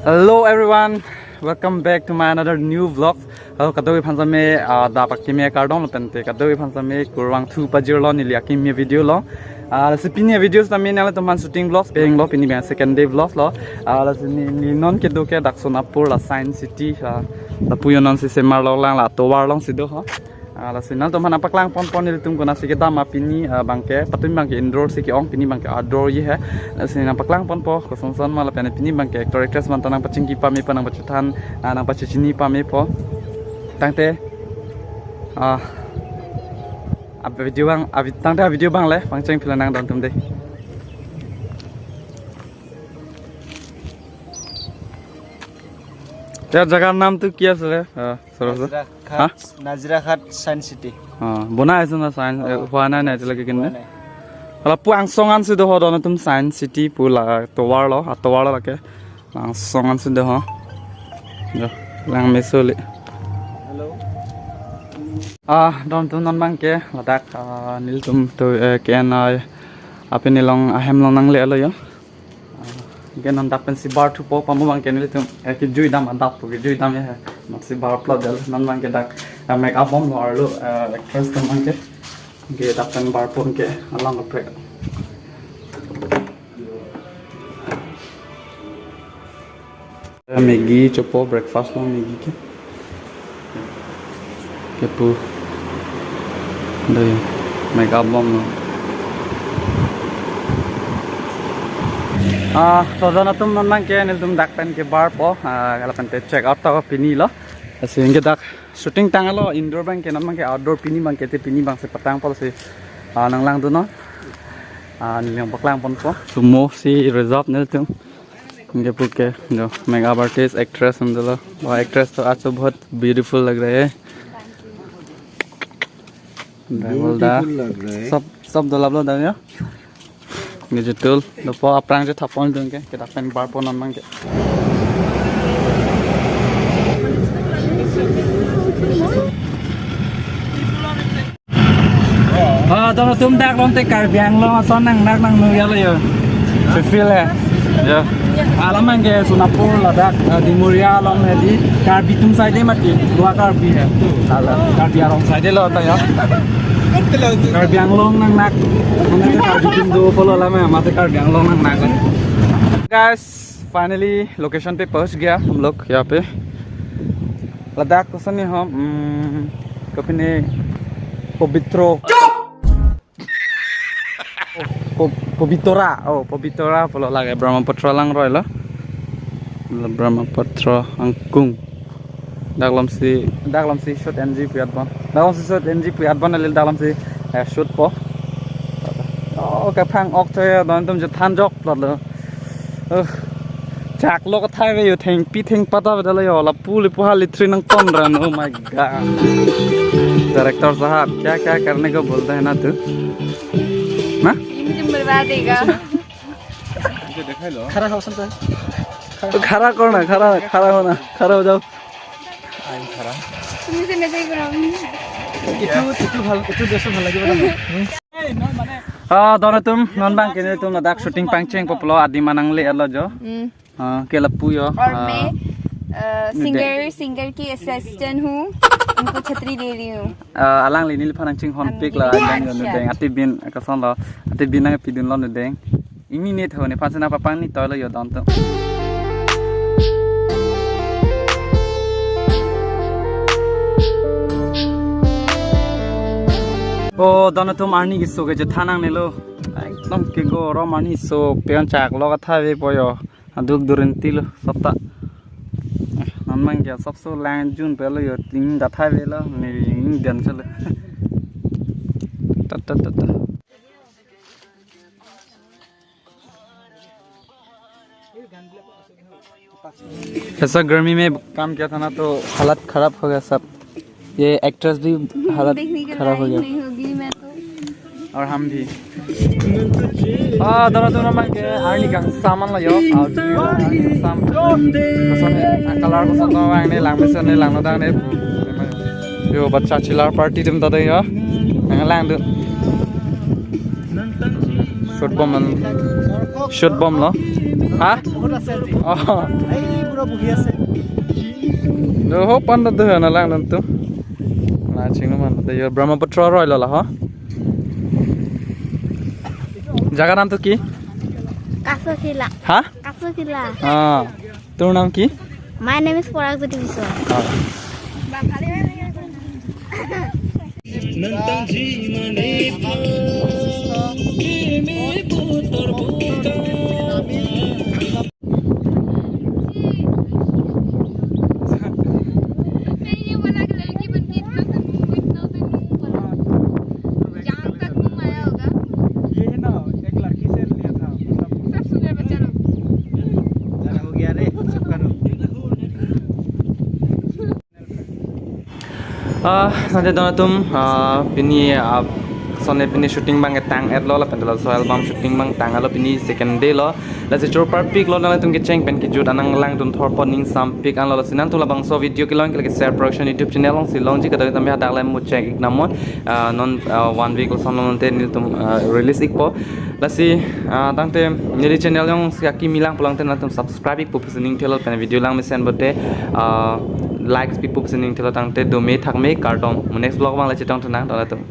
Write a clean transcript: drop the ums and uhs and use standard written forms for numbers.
Hello everyone, welcome back to my another new vlog. Kadoi phansame dapak kimia kardon pente kadoi phansame kurwang thu pajir lo nilia kimia video lo. Sepini videos na min ala teman shooting vlogs paying lo pini bang second day vlogs lo. La ni non ke do ke daksonapur la science city la puyonon si semar lo lang la towar long sido ha. La sinal teman apa klang pon pon ni tum kona sikita ma pini bangke patum bangke indoor siki ong pini bangke outdoor ye ha. La sinal apa klang pon po kosongson ma la pini bangke actor actress man tanang pacingki pa mi panang pacutan nang pacicini pa mi po. Tangte video bang tangte video bang le pangceng pilanang don tum deh. यार जगह नाम तो क्या sir नाजरा घाट science city बना है ना science हुआ ना नहीं चला किन्ने वाला पुआंग सोंगान से दो हो दोनों तुम साइंस सिटी पुला तोवार लगे सोंगान से दो हो जो लांग मेसोले हेलो दोन तुम नॉन बांग के लदाख नील तुम तो क्या ना आप नीलों अहम लों नंग ले लो यो Gen on dapen si bar tu po pamu bang kenili tum ki jui dam adap ki jui dam ya mat si bar plot del nan bang ke dak make up bom lo arlo actress tum bang ke dapen bar pon ke along the prek Maggi chopo breakfast lo Maggi ke pu dai make up bom lo so jana tum non mang ke nil tum dak pen ke bar po kala pen te check out ta pini lo asin ke dak shooting tang lo indoor bang ke non mang ke outdoor pini bang ke te pini bang se patang pol se nang lang tu no nil yang baklang pon po sumo si reserve nil tum ke pu ke जो makeup artist actress हम दलो वो actress तो आज तो बहुत beautiful लग रहे हैं सब दलाब लो दानिया digital lepo aprang je thapon dong ke kita pen bar pon mang ke dono tum dak lom te karbi ang lo son nang nu ya lo yo feel hai ya alamang ke sunapur ladak dimuria long hai di karbi tum side mati dua karbi hai ala karbi arong side lo ta ya Karbi Anglong nang nak, nanti karbi Indo follow lama, mate karbi Anglong nang nak. Guys, finally location पे पहुंच गया हम लोग यहाँ पे लद्दाख को सनी हम कपिने पवित्रा बोलो लगे Brahmaputra lang roy lo Brahmaputra angkung dalam si shoot NG piat bon dalam si shoot NG piat bon lil dalam si shoot po ka phang ok thoi don tum je than jok plot lo chak lo ka thai ve yo theng pi theng pata ve dala yo la pu li pu ha li tri nang ton ran oh my god director साहब क्या क्या करने को बोलते हैं ना तू ना मुझे बर्बाद देगा खरा हो सकता है खरा करना खरा होना खरा हो जाओ तुम्हें से मैं देख रहा हूँ itu biasa hal lagi dono tum non bang kene tum nadak shooting pangcheng poplo adi manang le alo jo ke lapu yo और मैं सिंगर की असिस्टेंट हूँ उनको छतरी दे रही हूँ alang li nil phanang ching hon pik la dang no deng ati bin ka son lo ati bin nang pidun lo no deng imi ne thone phasana papang ni toy lo yo don tum dono tum arni giso ke je thanang ne lo ekdom ke go ro mani so peon chak lo ka tha ve poyo aduk durin til sapta non mang ya sap so lang jun pe lo yo ting da tha ve lo ni den chale ta ऐसा गर्मी में काम किया था ना तो हालत खराब हो गया सब ये एक्ट्रेस भी हालत खराब हो गया और हम भी दोनों मांग के आर्नी का सामान ला यो कलर को सब आंगने लांग से ने लांग दांग ने यो बच्चा चिल्लार पार्टी तुम दादा यो लांग दो शॉट बम लो हाँ পুৰা বহি আছে do ho pan da na lang nan tu na ching man da yo brahmaputra roi la ha jaga naam to ki Kasukila. ha Kasukila. তোর নাম কি My name is Paragjyoti Biswas. ये वाला लड़की बन के इतना इतना जहाँ तक घूम आया होगा ये है ना एक लड़की से लिया था सब सुन रहे बच्चा लोग जाना हो गया रे चुप करो nanti dona tum pini sonne pini shooting bang tang at lo la pendela so album shooting bang tang alo pini second day lo la se chor par pic lo na tum ke cheng pen ki jut anang lang dun thor pon ning sam pic an lo sinan tu la bang so video ki long ke share production youtube channel long si long ji ka ta tam ya dak la mu check ik namon non 1 week son non te nil tum release ik po la si tang te nili channel long sia ki milang pulang te na tum subscribe ik po pusining thelo pen video lang me send bote likes people pusining thelo tang te do me thak me cardom next vlog bang la chitang tu na ta tum